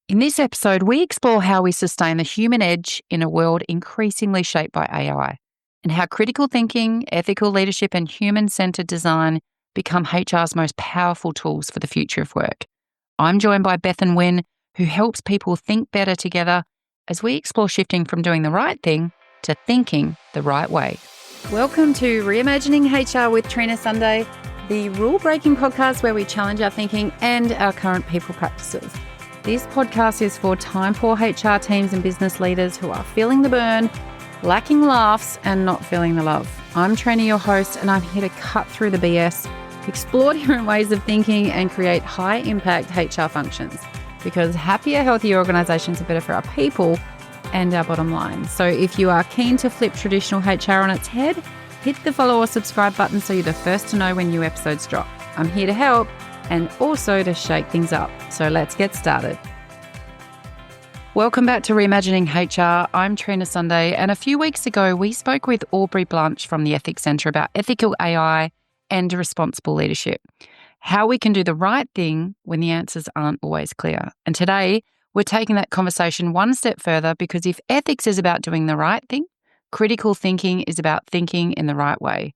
In this episode, we explore how we sustain the human edge in a world increasingly shaped by AI and how critical thinking, ethical leadership, and human-centered design become HR's most powerful tools for the future of work. I'm joined by Bethan Winn, who helps people think better together as we explore shifting from doing the right thing to thinking the right way. Welcome to Reimagining HR with Trina Sunday, the rule-breaking podcast where we challenge our thinking and our current people practices. This podcast is for time-poor HR teams and business leaders who are feeling the burn, lacking laughs, and not feeling the love. I'm Trina, your host, and I'm here to cut through the BS, explore different ways of thinking, and create high-impact HR functions. Because happier, healthier organisations are better for our people and our bottom line. So if you are keen to flip traditional HR on its head, hit the follow or subscribe button so you're the first to know when new episodes drop. I'm here to help and also to shake things up. So let's get started. Welcome back to Reimagining HR. I'm Trina Sunday, and a few weeks ago we spoke with Aubrey Blanche from the Ethics Centre about ethical AI and responsible leadership, how we can do the right thing when the answers aren't always clear. And today we're taking that conversation one step further, because if ethics is about doing the right thing, critical thinking is about thinking in the right way.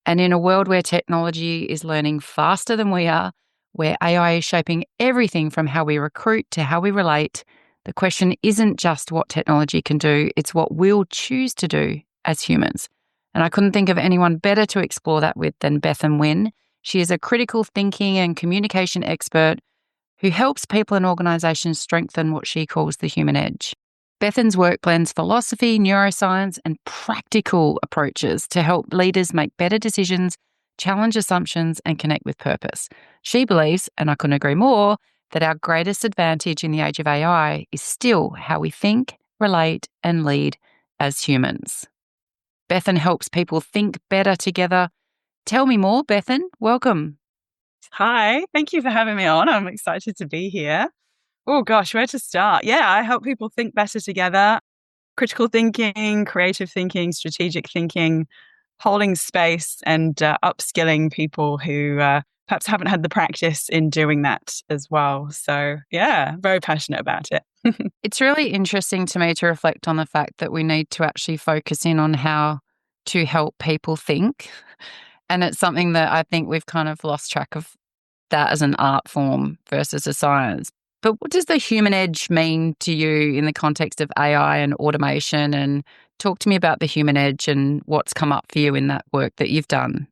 And in a world where technology is learning faster than we are, where AI is shaping everything from how we recruit to how we relate, the question isn't just what technology can do, it's what we'll choose to do as humans. And I couldn't think of anyone better to explore that with than Bethan Winn. She is a critical thinking and communication expert who helps people and organisations strengthen what she calls the human edge. Bethan's work blends philosophy, neuroscience, and practical approaches to help leaders make better decisions, challenge assumptions, and connect with purpose. She believes, and I couldn't agree more, that our greatest advantage in the age of AI is still how we think, relate, and lead as humans. Bethan helps people think better together. Tell me more, Bethan. Welcome. Hi, thank you for having me on. I'm excited to be here. Oh gosh, where to start? Yeah, I help people think better together. Critical thinking, creative thinking, strategic thinking, holding space and upskilling people who perhaps haven't had the practice in doing that as well. So yeah, very passionate about it. It's really interesting to me to reflect on the fact that we need to actually focus in on how to help people think. And it's something that I think we've kind of lost track of that as an art form versus a science. But what does the human edge mean to you in the context of AI and automation? And talk to me about the human edge and what's come up for you in that work that you've done.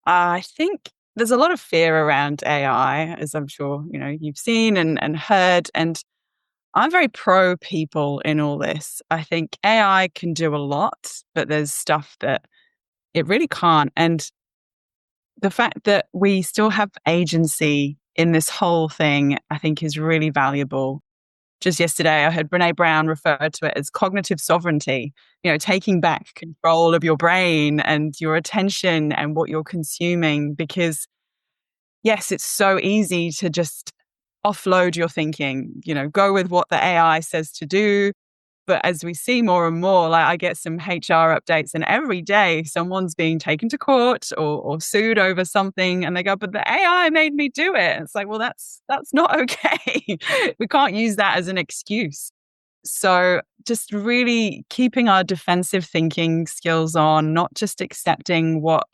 I think there's a lot of fear around AI, as I'm sure you've seen and heard. And I'm very pro people in all this. I think AI can do a lot, but there's stuff that it really can't. And the fact that we still have agency in this whole thing, I think, is really valuable. Just yesterday, I heard Brené Brown refer to it as cognitive sovereignty, taking back control of your brain and your attention and what you're consuming. Because, yes, it's so easy to just offload your thinking, go with what the AI says to do. But as we see more and more, like I get some HR updates and every day someone's being taken to court or sued over something, and they go, but the AI made me do it. And it's like, well, that's not okay. We can't use that as an excuse. So just really keeping our defensive thinking skills on, not just accepting what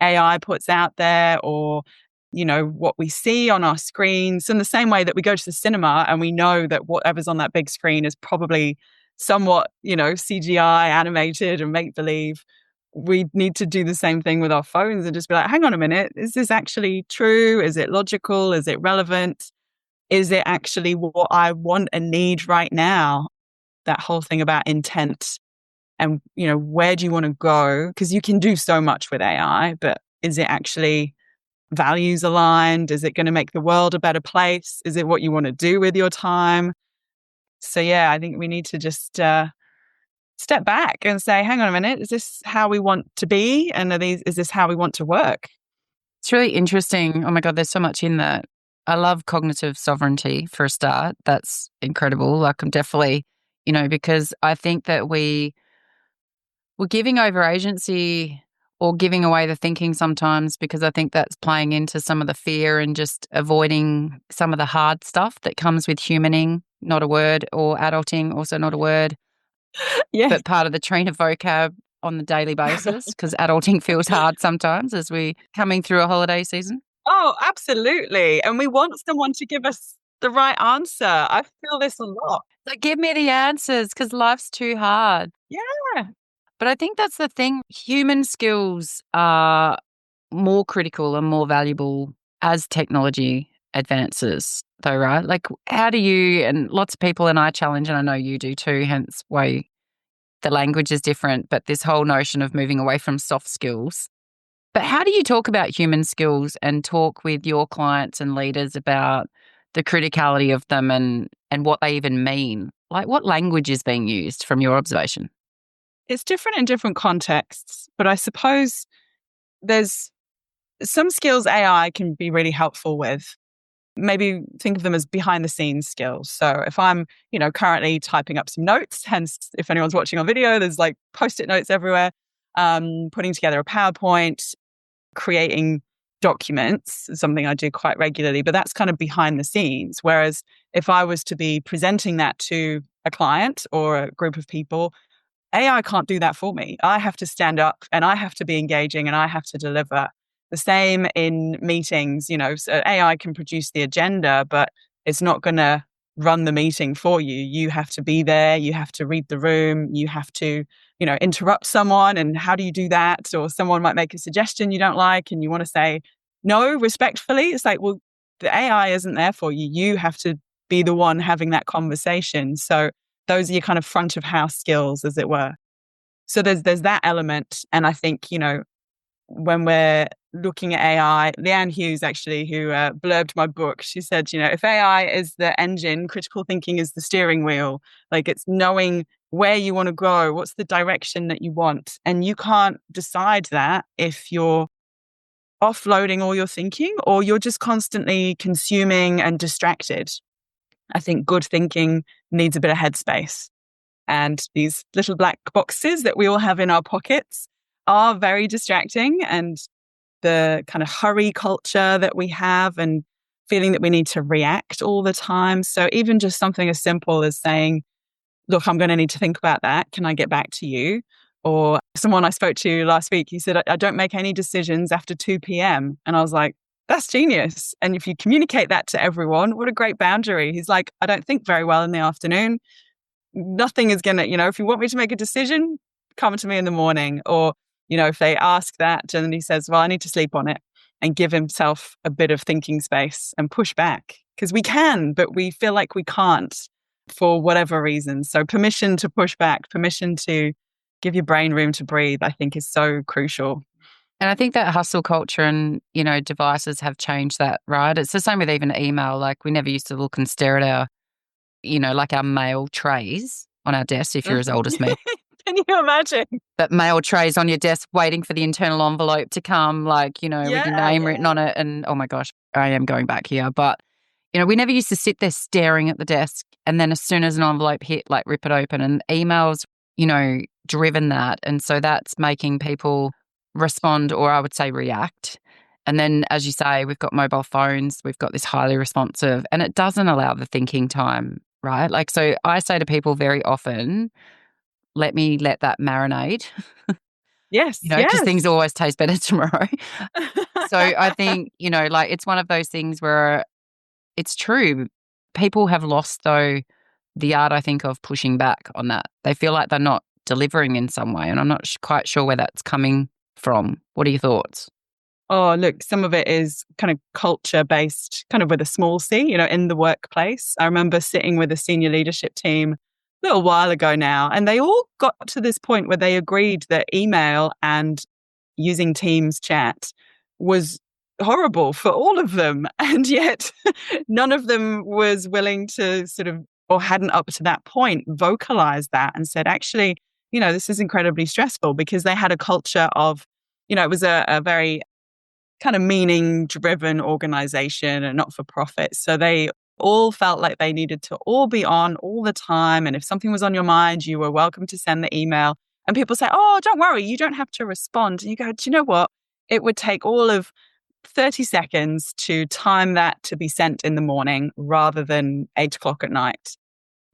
AI puts out there or what we see on our screens. In the same way that we go to the cinema and we know that whatever's on that big screen is probably somewhat, CGI animated and make believe, we need to do the same thing with our phones and just be like, hang on a minute, is this actually true? Is it logical? Is it relevant? Is it actually what I want and need right now? That whole thing about intent and, where do you want to go? Because you can do so much with AI, but is it actually values aligned? Is it going to make the world a better place? Is it what you want to do with your time? So yeah, I think we need to just step back and say, hang on a minute, is this how we want to be? And is this how we want to work? It's really interesting. Oh my God, there's so much in that. I love cognitive sovereignty for a start. That's incredible. Like I'm definitely, because I think that we're giving over agency or giving away the thinking sometimes, because I think that's playing into some of the fear and just avoiding some of the hard stuff that comes with humaning not a word, or adulting, also not a word, Yes. but part of the train of vocab on the daily basis because adulting feels hard sometimes as we coming through a holiday season. Oh, absolutely. And we want someone to give us the right answer. I feel this a lot. Like, give me the answers because life's too hard. Yeah. But I think that's the thing. Human skills are more critical and more valuable as technology advances, though, right? Like, how do you, and lots of people, and I challenge, and I know you do too, hence why the language is different, but this whole notion of moving away from soft skills. But how do you talk about human skills and talk with your clients and leaders about the criticality of them and what they even mean? Like, what language is being used from your observation? It's different in different contexts, but I suppose there's some skills AI can be really helpful with. Maybe think of them as behind the scenes skills. So if I'm, currently typing up some notes, hence if anyone's watching on video, there's like post-it notes everywhere, putting together a PowerPoint, creating documents is something I do quite regularly, but that's kind of behind the scenes. Whereas if I was to be presenting that to a client or a group of people, AI can't do that for me. I have to stand up and I have to be engaging and I have to deliver. The same in meetings, so AI can produce the agenda, but it's not going to run the meeting for you. You have to be there. You have to read the room. You have to, interrupt someone. And how do you do that? Or someone might make a suggestion you don't like and you want to say no respectfully. It's like, well, the AI isn't there for you. You have to be the one having that conversation. So those are your kind of front of house skills, as it were. So there's that element. And I think, when we're looking at AI, Leanne Hughes, actually, who blurbed my book, she said, if AI is the engine, critical thinking is the steering wheel. Like, it's knowing where you want to go, what's the direction that you want. And you can't decide that if you're offloading all your thinking or you're just constantly consuming and distracted. I think good thinking needs a bit of headspace. And these little black boxes that we all have in our pockets are very distracting. And the kind of hurry culture that we have and feeling that we need to react all the time. So even just something as simple as saying, look, I'm going to need to think about that. Can I get back to you? Or someone I spoke to last week, he said, I don't make any decisions after 2 p.m. And I was like, that's genius. And if you communicate that to everyone, what a great boundary. He's like, I don't think very well in the afternoon. Nothing is going to, if you want me to make a decision, come to me in the morning. Or, if they ask that and he says, well, I need to sleep on it, and give himself a bit of thinking space and push back. Because we can, but we feel like we can't for whatever reason. So permission to push back, permission to give your brain room to breathe, I think is so crucial. And I think that hustle culture and, devices have changed that, right? It's the same with even email. Like, we never used to look and stare at our, like our mail trays on our desk, if you're as old as me. Can you imagine? But mail trays on your desk waiting for the internal envelope to come, like, with your name written on it. And oh my gosh, I am going back here. But, we never used to sit there staring at the desk. And then as soon as an envelope hit, like, rip it open. And emails, driven that. And so that's making people respond, or I would say react. And then, as you say, we've got mobile phones, we've got this highly responsive, and it doesn't allow the thinking time, right? Like, so I say to people very often, let me let that marinate, Yes, because things yes. always taste better tomorrow. So I think, like, it's one of those things where it's true. People have lost, though, the art, I think, of pushing back on that. They feel like they're not delivering in some way, and I'm not quite sure where that's coming from. What are your thoughts? Oh, look, some of it is kind of culture based, kind of with a small c, in the workplace. I remember sitting with a senior leadership team a little while ago now, and they all got to this point where they agreed that email and using Teams chat was horrible for all of them. And yet none of them was willing to sort of, or hadn't up to that point, vocalize that and said, actually, this is incredibly stressful, because they had a culture of, it was a very kind of meaning driven organization and not for profit. So they all felt like they needed to all be on all the time. And if something was on your mind, you were welcome to send the email. And people say, oh, don't worry, you don't have to respond. And you go, do you know what? It would take all of 30 seconds to time that to be sent in the morning rather than 8 o'clock at night.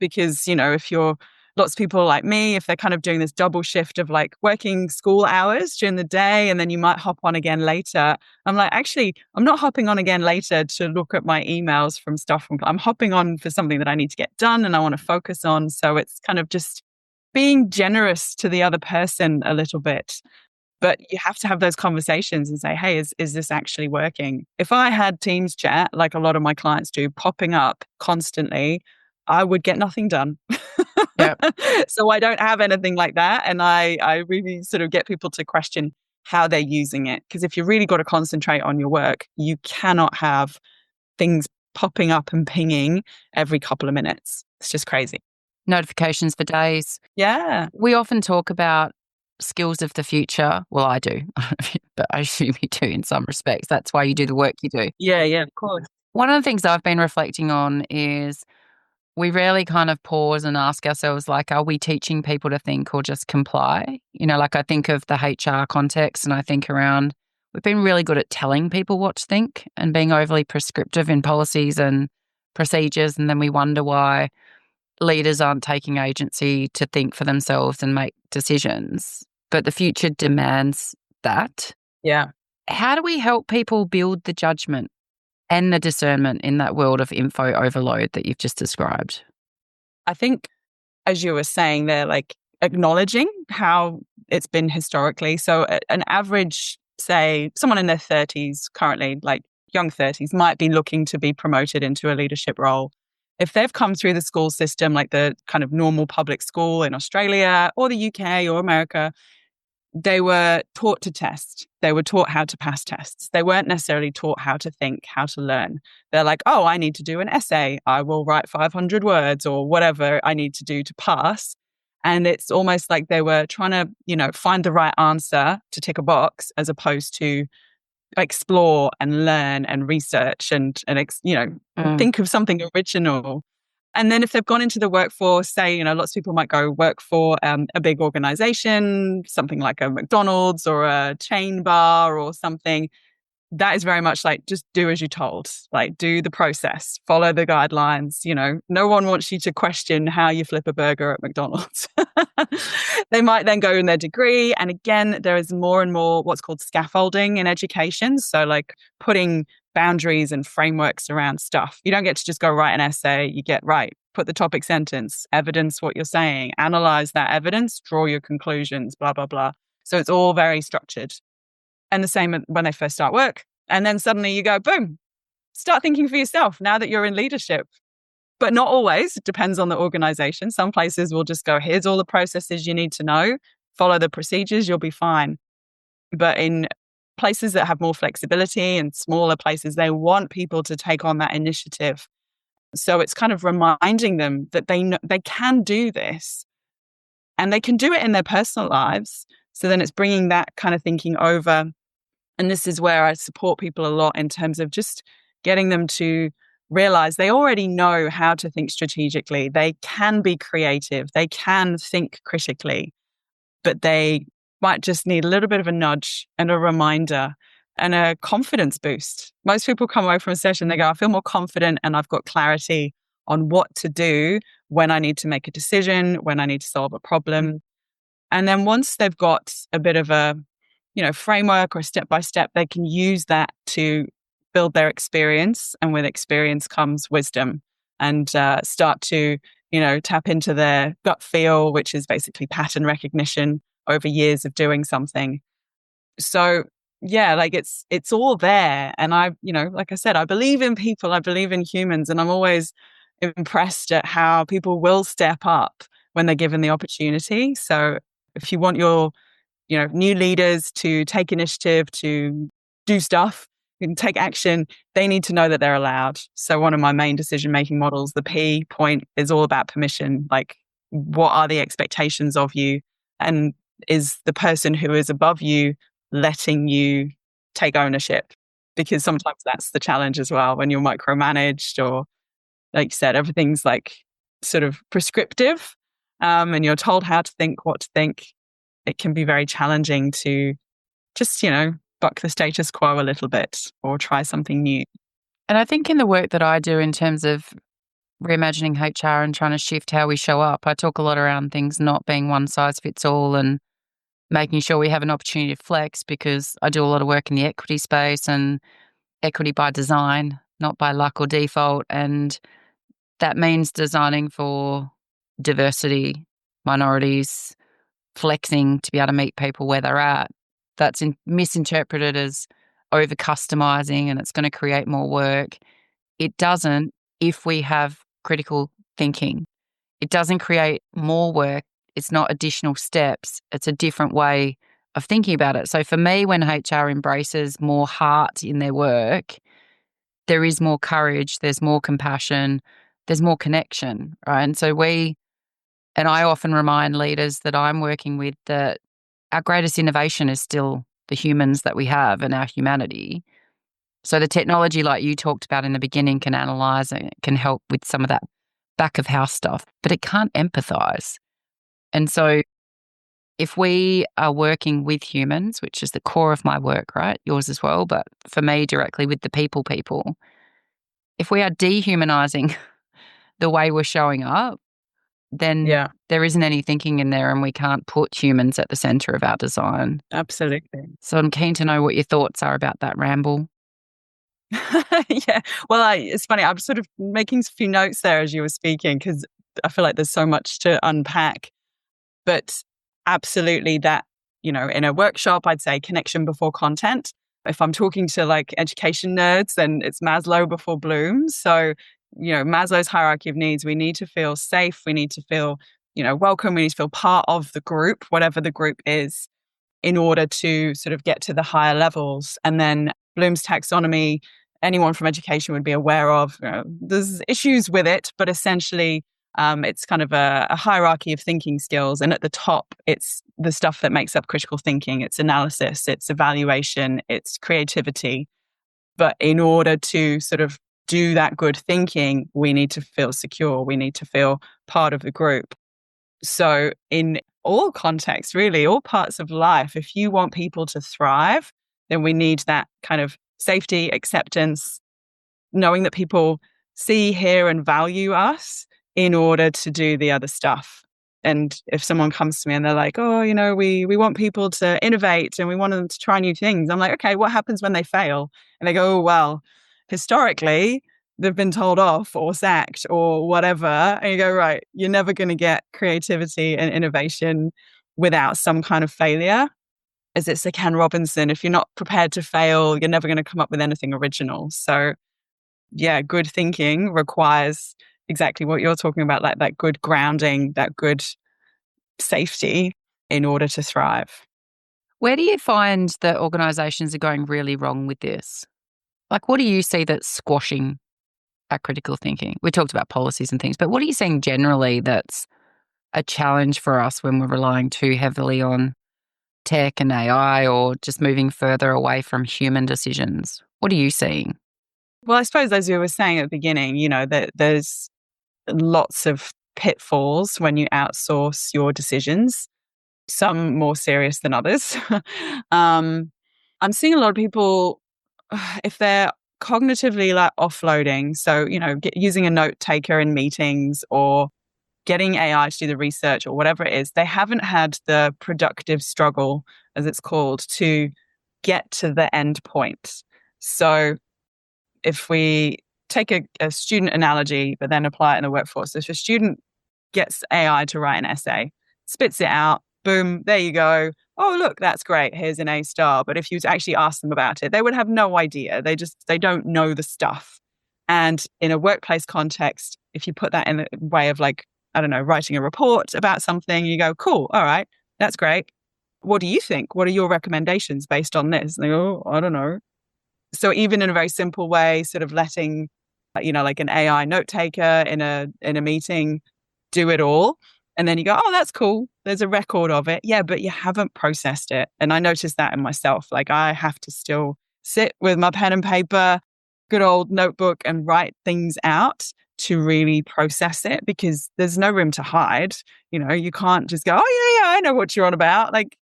because, if you're lots of people like me, if they're kind of doing this double shift of like working school hours during the day and then you might hop on again later. I'm like, actually, I'm not hopping on again later to look at my emails from stuff. I'm hopping on for something that I need to get done and I want to focus on. So it's kind of just being generous to the other person a little bit. But you have to have those conversations and say, hey, is this actually working? If I had Teams chat, like a lot of my clients do, popping up constantly, I would get nothing done. Yeah. So I don't have anything like that. And I really sort of get people to question how they're using it. Because if you really got to concentrate on your work, you cannot have things popping up and pinging every couple of minutes. It's just crazy. Notifications for days. Yeah. We often talk about skills of the future. Well, I do, but I assume you do in some respects. That's why you do the work you do. Yeah, yeah, of course. One of the things I've been reflecting on is we rarely kind of pause and ask ourselves, like, are we teaching people to think or just comply? Like I think of the HR context and I think around, we've been really good at telling people what to think and being overly prescriptive in policies and procedures. And then we wonder why leaders aren't taking agency to think for themselves and make decisions. But the future demands that. Yeah. How do we help people build the judgment and the discernment in that world of info overload that you've just described? I think, as you were saying, they're like acknowledging how it's been historically. So an average, say, someone in their 30s currently, like young 30s, might be looking to be promoted into a leadership role. If they've come through the school system, like the kind of normal public school in Australia or the UK or America, they were taught to test. They were taught how to pass tests. They weren't necessarily taught how to think, how to learn. They're like, oh, I need to do an essay. I will write 500 words or whatever I need to do to pass. And it's almost like they were trying to, find the right answer to tick a box as opposed to explore and learn and research and think of something original. And then if they've gone into the workforce, say, lots of people might go work for a big organization, something like a McDonald's or a chain bar or something. That is very much like, just do as you're told, like do the process, follow the guidelines. No one wants you to question how you flip a burger at McDonald's. They might then go in their degree. And again, there is more and more what's called scaffolding in education. So like putting boundaries and frameworks around stuff. You don't get to just go write an essay. You get put the topic sentence, evidence what you're saying, analyze that evidence, draw your conclusions, blah, blah, blah. So it's all very structured. And the same when they first start work. And then suddenly you go, boom, start thinking for yourself now that you're in leadership. But not always. It depends on the organization. Some places will just go, here's all the processes you need to know, follow the procedures, you'll be fine. But in places that have more flexibility and smaller places, they want people to take on that initiative. So it's kind of reminding them that they can do this and they can do it in their personal lives. So then it's bringing that kind of thinking over. And this is where I support people a lot in terms of just getting them to realize they already know how to think strategically. They can be creative. They can think critically, but they might just need a little bit of a nudge and a reminder and a confidence boost. Most people come away from a session, they go, I feel more confident and I've got clarity on what to do when I need to make a decision, when I need to solve a problem. And then once they've got a bit of a framework or step by step, they can use that to build their experience. And with experience comes wisdom and start to, tap into their gut feel, which is basically pattern recognition over years of doing something. So yeah, like it's all there. And I, like I said, I believe in people, I believe in humans, and I'm always impressed at how people will step up when they're given the opportunity. So if you want your new leaders to take initiative, to do stuff and take action, they need to know that they're allowed. So one of my main decision-making models, the P point, is all about permission. Like, what are the expectations of you? And is the person who is above you letting you take ownership? Because sometimes that's the challenge as well when you're micromanaged or, like you said, everything's like sort of prescriptive and you're told how to think, what to think. It can be very challenging to just, buck the status quo a little bit or try something new. And I think in the work that I do in terms of reimagining HR and trying to shift how we show up. I talk a lot around things not being one size fits all and making sure we have an opportunity to flex, because I do a lot of work in the equity space, and equity by design, not by luck or default. And that means designing for diversity, minorities, flexing to be able to meet people where they're at. That's misinterpreted as over customizing and it's going to create more work. It doesn't if we have critical thinking. It doesn't create more work. It's not additional steps. It's a different way of thinking about it. So for me, when HR embraces more heart in their work, there is more courage, there's more compassion, there's more connection, right? And so I often remind leaders that I'm working with that our greatest innovation is still the humans that we have and our humanity. So the technology, like you talked about in the beginning, can analyze and it can help with some of that back of house stuff, but it can't empathize. And so if we are working with humans, which is the core of my work, right? Yours as well, but for me directly with the people, if we are dehumanizing the way we're showing up, then Yeah, there isn't any thinking in there and we can't put humans at the center of our design. absolutely. So I'm keen to know what your thoughts are about that ramble. Yeah. Well, it's funny. I'm sort of making a few notes there as you were speaking because I feel like there's so much to unpack. But absolutely that, in a workshop, I'd say connection before content. If I'm talking to like education nerds, then it's Maslow before Bloom. So, Maslow's hierarchy of needs, we need to feel safe. We need to feel, welcome. We need to feel part of the group, whatever the group is, in order to sort of get to the higher levels. And then Bloom's taxonomy, anyone from education would be aware of. There's issues with it, but essentially it's kind of a hierarchy of thinking skills. And at the top, it's the stuff that makes up critical thinking. It's analysis, it's evaluation, it's creativity. But in order to sort of do that good thinking, we need to feel secure. We need to feel part of the group. So in all contexts, really, all parts of life, if you want people to thrive, then we need that kind of safety, acceptance, knowing that people see, hear, and value us in order to do the other stuff. And if someone comes to me and they're like, oh, we want people to innovate and we want them to try new things, I'm like, okay, what happens when they fail? And they go, oh, well, historically, they've been told off or sacked or whatever. And you go, right, you're never going to get creativity and innovation without some kind of failure. As it's a Ken Robinson, if you're not prepared to fail, you're never going to come up with anything original. So yeah, good thinking requires exactly what you're talking about, like that good grounding, that good safety in order to thrive. Where do you find that organizations are going really wrong with this? Like, what do you see that's squashing our critical thinking? We talked about policies and things, but what are you seeing generally that's a challenge for us when we're relying too heavily on tech and AI or just moving further away from human decisions? What are you seeing? Well, I suppose as you were saying at the beginning, that there's lots of pitfalls when you outsource your decisions, some more serious than others. I'm seeing a lot of people, if they're cognitively like offloading, so, using a note taker in meetings or getting AI to do the research or whatever it is, they haven't had the productive struggle, as it's called, to get to the end point. So if we take a student analogy, but then apply it in the workforce, if a student gets AI to write an essay, spits it out, boom, there you go. Oh, look, that's great. Here's an A star. But if you actually ask them about it, they would have no idea. They don't know the stuff. And in a workplace context, if you put that in the way of like, I don't know, writing a report about something, you go, cool, all right, that's great. What do you think? What are your recommendations based on this? And they go, oh, I don't know. So even in a very simple way, sort of letting, like an AI note taker in a meeting do it all. And then you go, oh, that's cool. There's a record of it. Yeah, but you haven't processed it. And I noticed that in myself. Like I have to still sit with my pen and paper, good old notebook, and write things out to really process it because there's no room to hide. You can't just go, oh, yeah, I know what you're on about. Like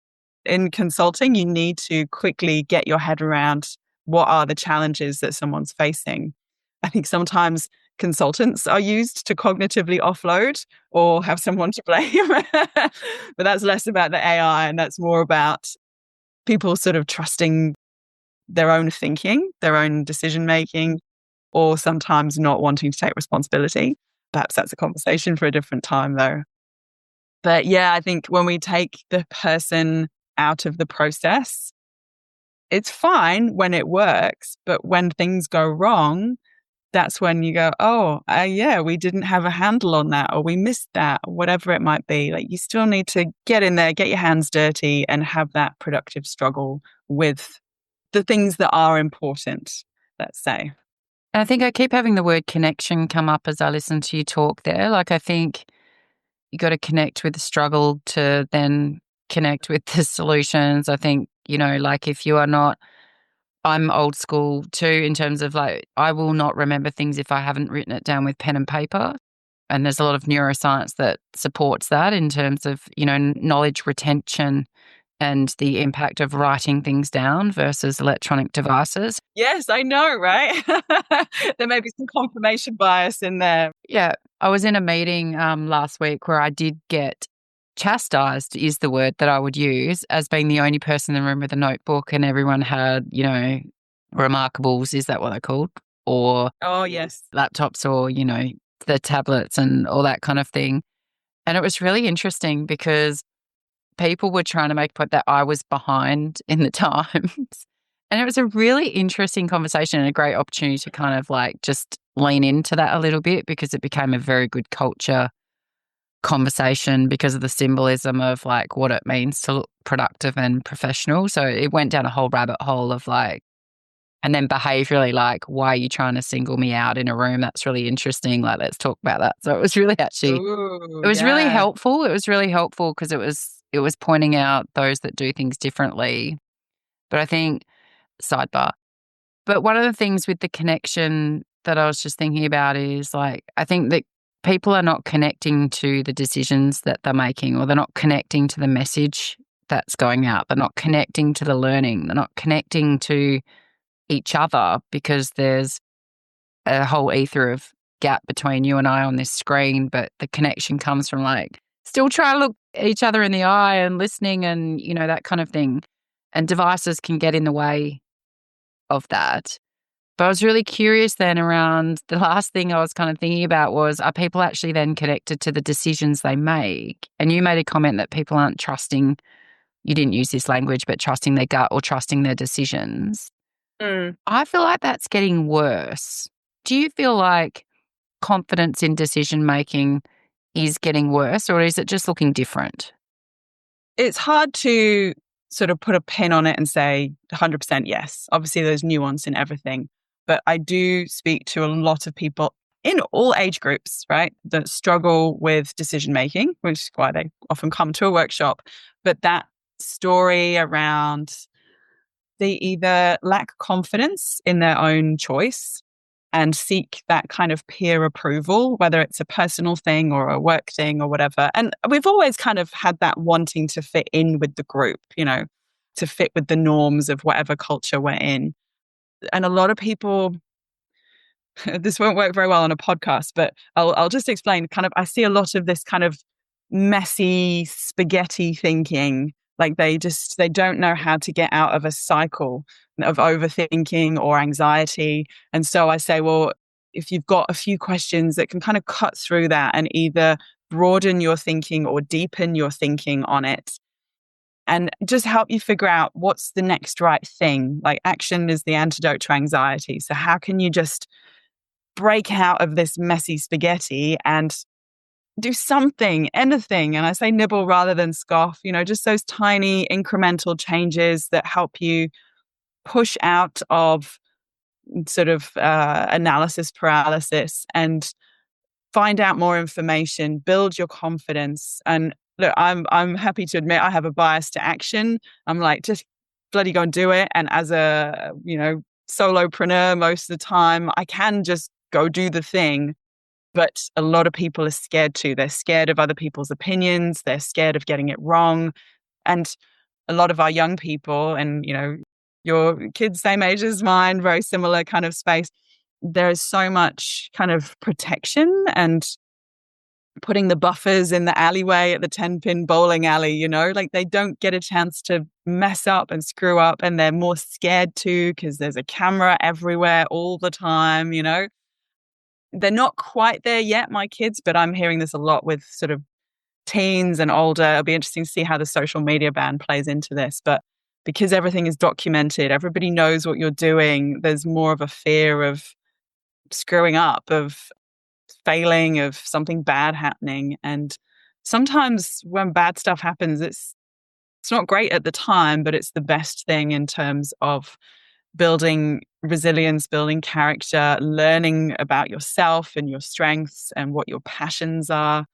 in consulting, you need to quickly get your head around what are the challenges that someone's facing. I think sometimes consultants are used to cognitively offload or have someone to blame. But that's less about the AI and that's more about people sort of trusting their own thinking, their own decision making, or sometimes not wanting to take responsibility. Perhaps that's a conversation for a different time, though. But yeah, I think when we take the person out of the process, it's fine when it works. But when things go wrong, that's when you go, oh, yeah, we didn't have a handle on that, or we missed that, or whatever it might be. Like you still need to get in there, get your hands dirty, and have that productive struggle with the things that are important, let's say. And I think I keep having the word connection come up as I listen to you talk there. Like, I think you got to connect with the struggle to then connect with the solutions. I think, like if you are not, I'm old school too in terms of like, I will not remember things if I haven't written it down with pen and paper. And there's a lot of neuroscience that supports that in terms of, knowledge retention and the impact of writing things down versus electronic devices. Yes, I know, right? There may be some confirmation bias in there. Yeah. I was in a meeting last week where I did get chastised, is the word that I would use, as being the only person in the room with a notebook, and everyone had, remarkables, is that what they're called? Or Oh, yes. laptops or, the tablets and all that kind of thing. And it was really interesting because people were trying to make a point that I was behind in the times. And it was a really interesting conversation and a great opportunity to kind of like just lean into that a little bit because it became a very good culture conversation because of the symbolism of like what it means to look productive and professional. So it went down a whole rabbit hole of like, and then behaviorally, like, why are you trying to single me out in a room? That's really interesting. Like, let's talk about that. So it was really Ooh, it was really yeah. helpful. It was really helpful because it was pointing out those that do things differently. But I think, sidebar, but one of the things with the connection that I was just thinking about is like, I think that people are not connecting to the decisions that they're making, or they're not connecting to the message that's going out. They're not connecting to the learning. They're not connecting to each other because there's a whole ether of gap between you and I on this screen. But the connection comes from like still trying to look each other in the eye and listening and, that kind of thing. And devices can get in the way of that. But I was really curious then around the last thing I was kind of thinking about was, are people actually then connected to the decisions they make? And you made a comment that people aren't trusting, you didn't use this language, but trusting their gut or trusting their decisions. Mm. I feel like that's getting worse. Do you feel like confidence in decision making is getting worse, or is it just looking different? It's hard to sort of put a pin on it and say 100% yes. Obviously, there's nuance in everything. But I do speak to a lot of people in all age groups, right, that struggle with decision making, which is why they often come to a workshop. But that story around they either lack confidence in their own choice and seek that kind of peer approval, whether it's a personal thing or a work thing or whatever. And we've always kind of had that wanting to fit in with the group, to fit with the norms of whatever culture we're in. And a lot of people, this won't work very well on a podcast, but I'll just explain kind of, I see a lot of this kind of messy spaghetti thinking. Like they don't know how to get out of a cycle of overthinking or anxiety. And so I say, well, if you've got a few questions that can kind of cut through that and either broaden your thinking or deepen your thinking on it and just help you figure out what's the next right thing. Like action is the antidote to anxiety. So how can you just break out of this messy spaghetti and do something, anything? And I say nibble rather than scoff, just those tiny incremental changes that help you push out of sort of analysis paralysis and find out more information, build your confidence. And look, I'm happy to admit I have a bias to action. I'm like, just bloody go and do it. And as a, solopreneur, most of the time, I can just go do the thing. But a lot of people are scared too. They're scared of other people's opinions. They're scared of getting it wrong. And a lot of our young people and, your kids, same age as mine, very similar kind of space, there is so much kind of protection and putting the buffers in the alleyway at the 10-pin bowling alley, like they don't get a chance to mess up and screw up, and they're more scared to because there's a camera everywhere all the time. They're not quite there yet, my kids, but I'm hearing this a lot with sort of teens and older. It'll be interesting to see how the social media ban plays into this. But because everything is documented, everybody knows what you're doing, there's more of a fear of screwing up, of failing, of something bad happening. And sometimes when bad stuff happens, it's not great at the time, but it's the best thing in terms of building resilience, building character, learning about yourself and your strengths and what your passions are.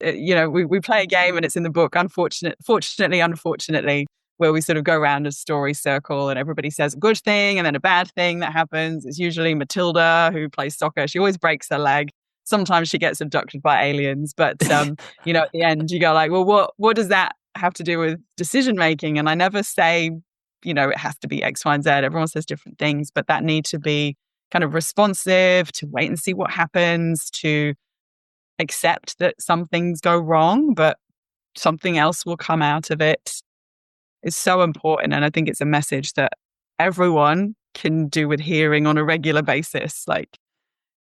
We play a game, and it's in the book, unfortunately, where we sort of go around a story circle and everybody says a good thing and then a bad thing that happens. It's usually Matilda, who plays soccer. She always breaks her leg. Sometimes she gets abducted by aliens. But, at the end, you go like, well, what does that have to do with decision making? And I never say, it has to be X, Y, and Z. Everyone says different things, but that need to be kind of responsive, to wait and see what happens, to accept that some things go wrong, but something else will come out of it, is so important. And I think it's a message that everyone can do with hearing on a regular basis. Like,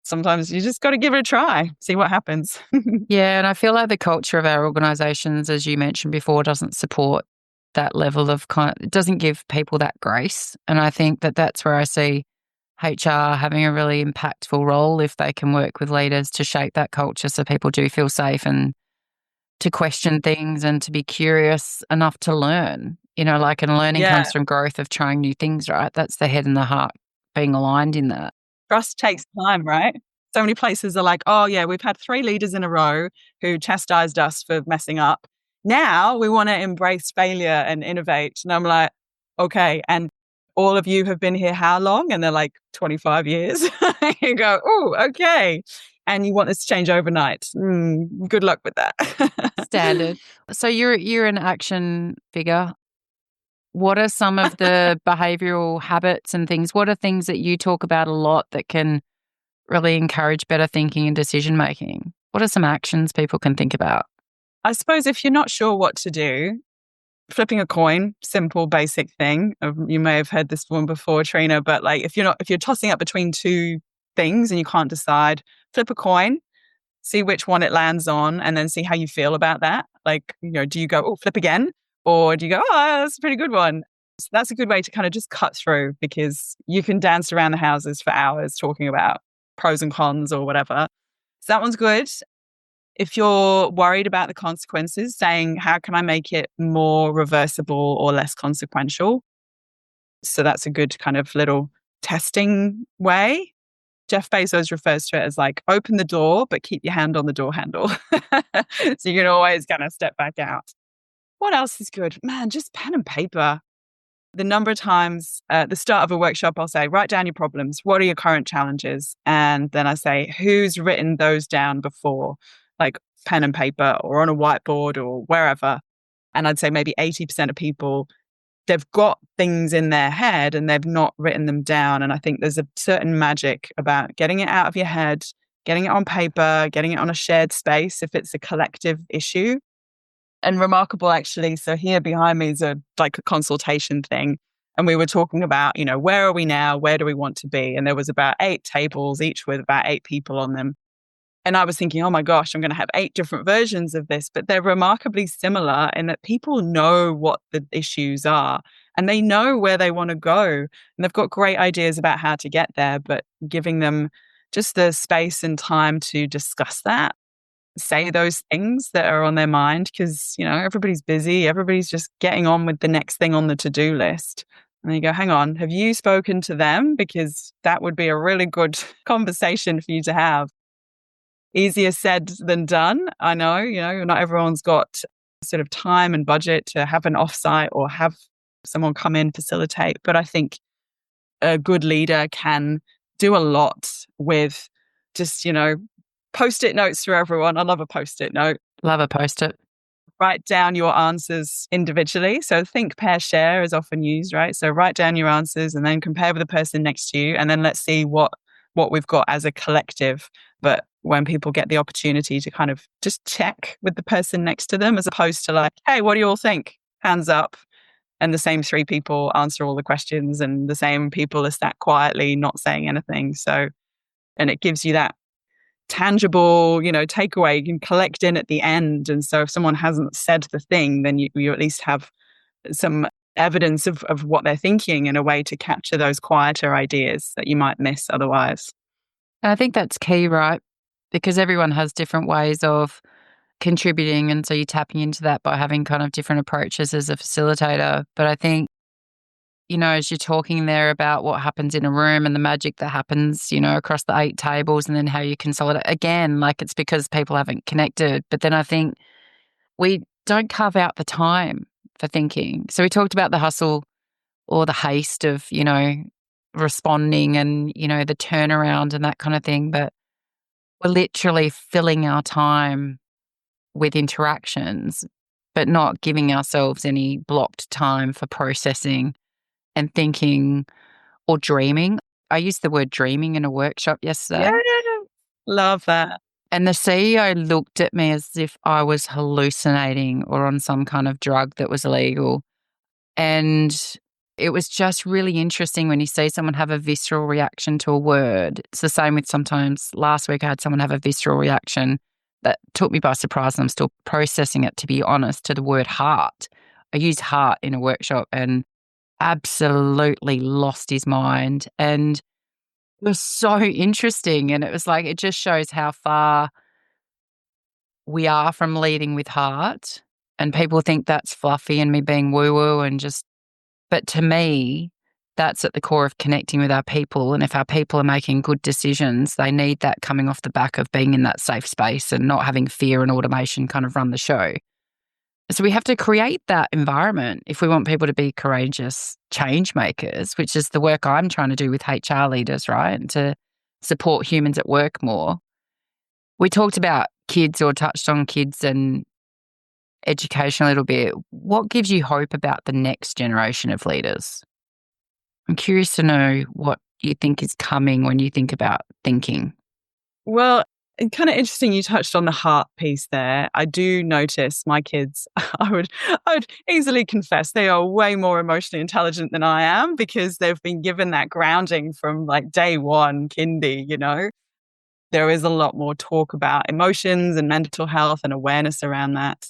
sometimes you just got to give it a try, see what happens. Yeah, and I feel like the culture of our organisations, as you mentioned before, doesn't support that level of it doesn't give people that grace. And I think that that's where I see HR having a really impactful role if they can work with leaders to shape that culture so people do feel safe and to question things and to be curious enough to learn. And learning Yeah. comes from growth of trying new things, right? That's the head and the heart being aligned in that. Trust takes time, right? So many places are like, oh yeah, we've had 3 leaders in a row who chastised us for messing up. Now we want to embrace failure and innovate. And I'm like, okay, and all of you have been here how long? And they're like 25 years. You go, oh, okay. And you want this to change overnight. Good luck with that. Standard. So you're an action figure. What are some of the behavioral habits and things? What are things that you talk about a lot that can really encourage better thinking and decision making? What are some actions people can think about? I suppose if you're not sure what to do, flipping a coin, simple, basic thing. You may have heard this one before, Trina, but like if you're tossing up between 2 things and you can't decide, flip a coin, see which one it lands on, and then see how you feel about that. Like, do you go, oh, flip again? Or do you go, oh, that's a pretty good one? So that's a good way to kind of just cut through, because you can dance around the houses for hours talking about pros and cons or whatever. So that one's good. If you're worried about the consequences, saying, how can I make it more reversible or less consequential? So that's a good kind of little testing way. Jeff Bezos refers to it as like, open the door, but keep your hand on the door handle. So you can always kind of step back out. What else is good? Man, just pen and paper. The number of times at the start of a workshop, I'll say, write down your problems. What are your current challenges? And then I say, who's written those down before? Like pen and paper or on a whiteboard or wherever. And I'd say maybe 80% of people, they've got things in their head and they've not written them down. And I think there's a certain magic about getting it out of your head, getting it on paper, getting it on a shared space if it's a collective issue. And remarkable, actually. So here behind me is a consultation thing. And we were talking about, where are we now? Where do we want to be? And there was about 8 tables, each with about 8 people on them. And I was thinking, oh my gosh, I'm going to have 8 different versions of this, but they're remarkably similar in that people know what the issues are and they know where they want to go. And they've got great ideas about how to get there, but giving them just the space and time to discuss that, say those things that are on their mind, because, everybody's busy. Everybody's just getting on with the next thing on the to-do list. And you go, hang on, have you spoken to them? Because that would be a really good conversation for you to have. Easier said than done. I know, not everyone's got sort of time and budget to have an offsite or have someone come in, facilitate. But I think a good leader can do a lot with just, Post-it notes for everyone. I love a Post-it note. Love a Post-it. Write down your answers individually. So think, pair, share is often used, right? So write down your answers and then compare with the person next to you. And then let's see what what we've got as a collective. But when people get the opportunity to kind of just check with the person next to them, as opposed to like, hey, what do you all think? Hands up. And the same three people answer all the questions, and the same people are sat quietly, not saying anything. So, and it gives you that tangible, takeaway you can collect in at the end. And so if someone hasn't said the thing, then you at least have some evidence of what they're thinking, in a way to capture those quieter ideas that you might miss otherwise. And I think that's key, right? Because everyone has different ways of contributing. And so you're tapping into that by having kind of different approaches as a facilitator. But I think, as you're talking there about what happens in a room and the magic that happens, across the 8 tables, and then how you consolidate, again, like it's because people haven't connected. But then I think we don't carve out the time for thinking. So we talked about the hustle or the haste of, responding and, the turnaround and that kind of thing. But we're literally filling our time with interactions, but not giving ourselves any blocked time for processing and thinking or dreaming. I used the word dreaming in a workshop Yeah, yesterday, love that. and the CEO looked at me as if I was hallucinating or on some kind of drug that was illegal. And it was just really interesting when you see someone have a visceral reaction to a word. It's the same with sometimes last week I had someone have a visceral reaction that took me by surprise, and I'm still processing it, to be honest, to the word heart. I used heart in a workshop and absolutely lost his mind. And it was so interesting. And it was like, it just shows how far we are from leading with heart. And people think that's fluffy and me being woo woo and just, but to me, that's at the core of connecting with our people. And if our people are making good decisions, they need that coming off the back of being in that safe space and not having fear and automation kind of run the show. So we have to create that environment if we want people to be courageous change makers, which is the work I'm trying to do with HR leaders, right? And to support humans at work more. We talked about kids, or touched on kids and education a little bit. What gives you hope about the next generation of leaders? I'm curious to know what you think is coming when you think about thinking. Well, it's kind of interesting you touched on the heart piece there. I do notice my kids, I would easily confess they are way more emotionally intelligent than I am, because they've been given that grounding from like day one, kindy. There is a lot more talk about emotions and mental health and awareness around that.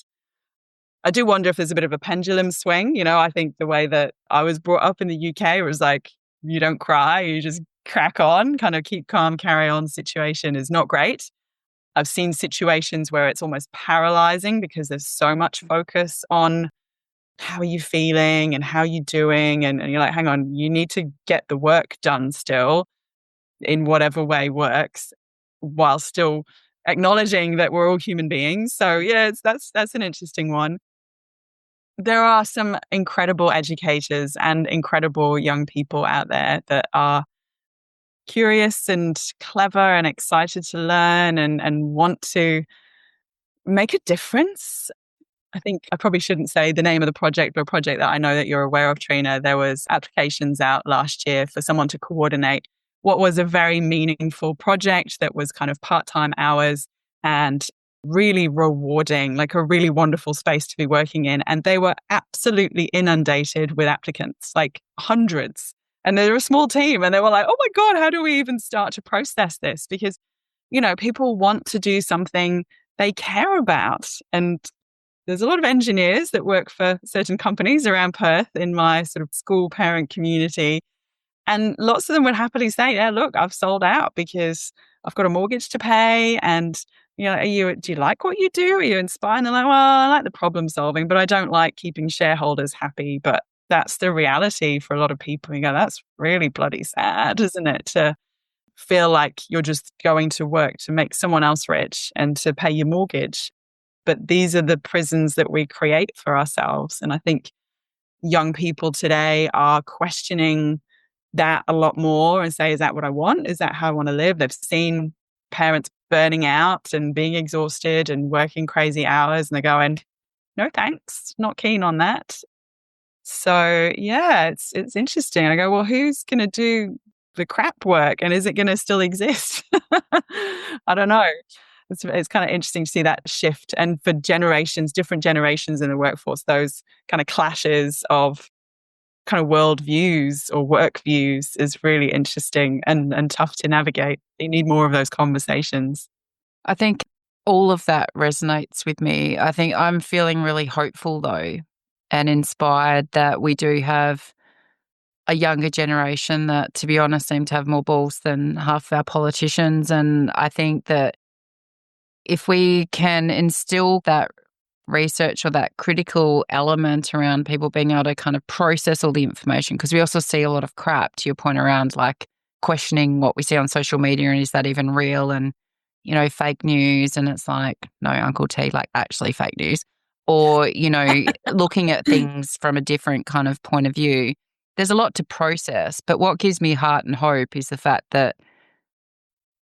I do wonder if there's a bit of a pendulum swing. I think the way that I was brought up in the UK was like, you don't cry, you just crack on, kind of keep calm, carry on situation is not great. I've seen situations where it's almost paralyzing because there's so much focus on how are you feeling and how are you doing. And you're like, hang on, you need to get the work done still in whatever way works, while still acknowledging that we're all human beings. So yeah, that's an interesting one. There are some incredible educators and incredible young people out there that are curious and clever and excited to learn and want to make a difference. I think I probably shouldn't say the name of the project, but a project that I know that you're aware of, Trina. There was applications out last year for someone to coordinate what was a very meaningful project that was kind of part-time hours and really rewarding, like a really wonderful space to be working in. And they were absolutely inundated with applicants, like hundreds. And they're a small team. And they were like, oh my God, how do we even start to process this? Because, people want to do something they care about. And there's a lot of engineers that work for certain companies around Perth in my sort of school parent community. And lots of them would happily say, yeah, look, I've sold out because I've got a mortgage to pay. And, do you like what you do? Are you inspired? And they're like, well, I like the problem solving, but I don't like keeping shareholders happy. But that's the reality for a lot of people. You go, that's really bloody sad, isn't it? To feel like you're just going to work to make someone else rich and to pay your mortgage. But these are the prisons that we create for ourselves. And I think young people today are questioning that a lot more and say, is that what I want? Is that how I want to live? They've seen parents burning out and being exhausted and working crazy hours. And they're going, no, thanks, not keen on that. So yeah, it's interesting. I go, well, who's going to do the crap work, and is it going to still exist? I don't know. It's kind of interesting to see that shift, and for generations, different generations in the workforce, those kind of clashes of kind of world views or work views is really interesting and tough to navigate. You need more of those conversations. I think all of that resonates with me. I think I'm feeling really hopeful though, and inspired that we do have a younger generation that, to be honest, seem to have more balls than half of our politicians. And I think that if we can instill that research or that critical element around people being able to kind of process all the information, because we also see a lot of crap, to your point, around like questioning what we see on social media and is that even real, and fake news, and it's like, no, Uncle T, like actually fake news, or looking at things from a different kind of point of view. There's a lot to process, but what gives me heart and hope is the fact that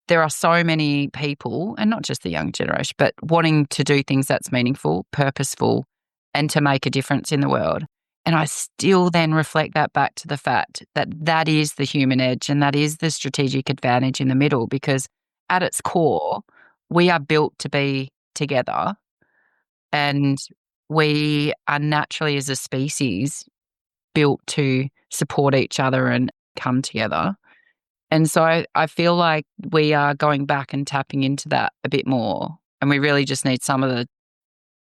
there are so many people, and not just the young generation, but wanting to do things that's meaningful, purposeful, and to make a difference in the world. And I still then reflect that back to the fact that that is the human edge and that is the strategic advantage in the middle, because at its core, we are built to be together, and we are naturally, as a species, built to support each other and come together. And so I feel like we are going back and tapping into that a bit more. And we really just need some of the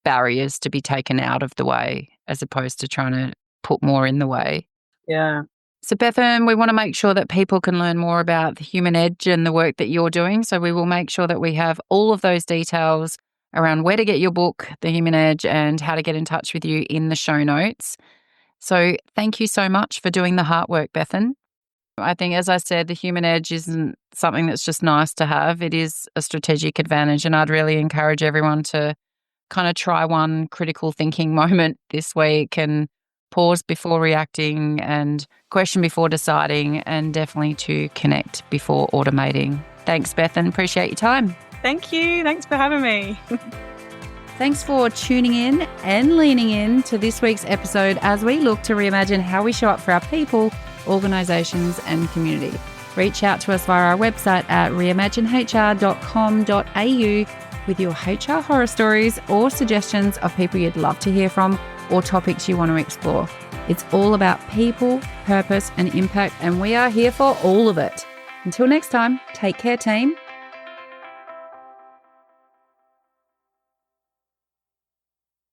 barriers to be taken out of the way, as opposed to trying to put more in the way. Yeah. So Bethan, we want to make sure that people can learn more about the human edge and the work that you're doing. So we will make sure that we have all of those details around where to get your book, The Human Edge, and how to get in touch with you in the show notes. So thank you so much for doing the heart work, Bethan. I think, as I said, the human edge isn't something that's just nice to have. It is a strategic advantage. And I'd really encourage everyone to kind of try one critical thinking moment this week and pause before reacting and question before deciding, and definitely to connect before automating. Thanks, Bethan. Appreciate your time. Thank you. Thanks for having me. Thanks for tuning in and leaning in to this week's episode as we look to reimagine how we show up for our people, organisations and community. Reach out to us via our website at reimaginehr.com.au with your HR horror stories or suggestions of people you'd love to hear from or topics you want to explore. It's all about people, purpose and impact, and we are here for all of it. Until next time, take care, team.